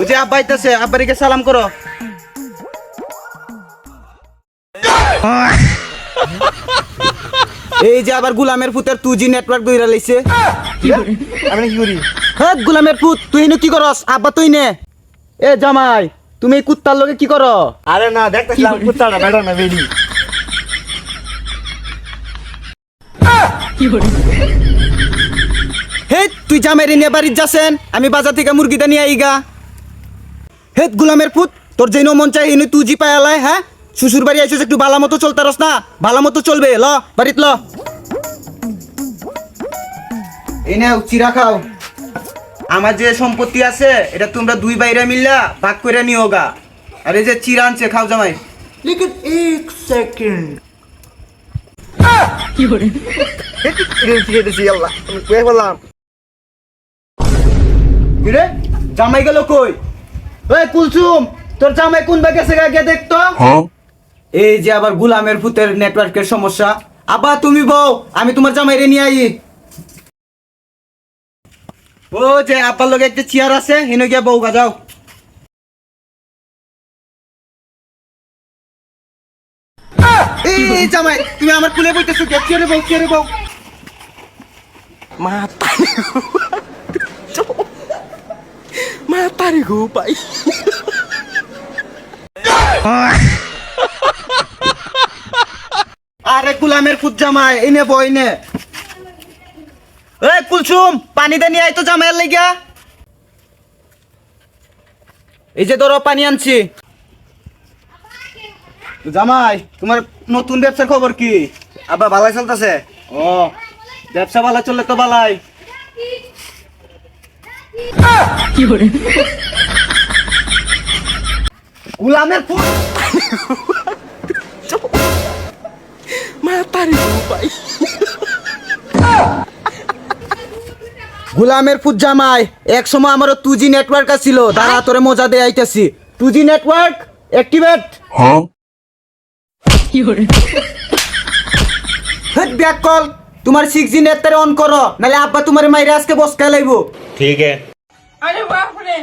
ওই যে আব্বা আইতাছে, আব্বারিকে সালাম করো। এই যে আবার গুলামের পুতের 2G নেটওয়ার্ক দইরা লইছে। আমি কি করি? হ্যাঁ গুলামের পুত, তুই এনে কি করস? আব্বা তুই নে। এ জামাই, তুমি এই কুত্তার লগে কি করো? আরে না, দেখতেছিলাম কুত্তাটা বেটা না বেডি। হে তুই জামাইরে নিয়ে বাড়ির যাচ্ছেন, আমি বাজার থেকে মুরগিটা নিয়ে আইগা। হে গুলামের পুত, তোর যেন মন চাই এনে 2G পায়ালাই। হ্যাঁ শ্বশুর বাড়ি আইছিস, একটু ভালো মতো চলতে রস না? ভালো মতো চলবে, ল বাড়িত ল। এই নাও চিরা খাও। আমার যে সম্পত্তি আছে এটা তোমরা দুই বাইরে মিললা ভাগ করে নিও গা। আর এই যে চিরা আনছে, খাও জামাই। लेकिन एक सेकंड কিরে জামাই গেল কই? ওই কুলসুম, তোর জামাই কোন ভাগে গেছে গিয়ে দেখতো। এই যে আবার গুলামের পুতের নেটওয়ার্কের সমস্যা। আবার তুমি বউ, আমি তোমার জামাইরে নিয়ে আই। ও যে আব্বার লগে একটা চেয়ার আছে, হেনে গিয়া বউ গাজাও। এই জামাই, তুমি আমার কুলে বইতেছো কে? চেয়ারে বউ, চেয়ারে বউ। matari ko pa. আরে গুলামের পুত জামাই, এনে বই নে। এই কুলসুম, পানি দে নিয়ে আই তো জামাইয়ের লাগিয়া। এই যে ধরো পানি আনছি। জামাই, তোমার নতুন ব্যবসার খবর কি? আব্বা ভালোই চলতেছে। ও, ব্যবসা ভালো চললে তো ভালাই। গুলামের পুত matari ko pa. গুলামের পুত জামাই, এক সময় আমারও 2G নেটওয়ার্ক আছিল, তারা তোরে মজা দিয়ে আইতাছি। 2G network activate. Head back call, তোমার 6G নেট অন করো, নালে আব্বা তোমার মাইরে আজকে বসকা লাইবো। ठीक है। अरे बाप रे।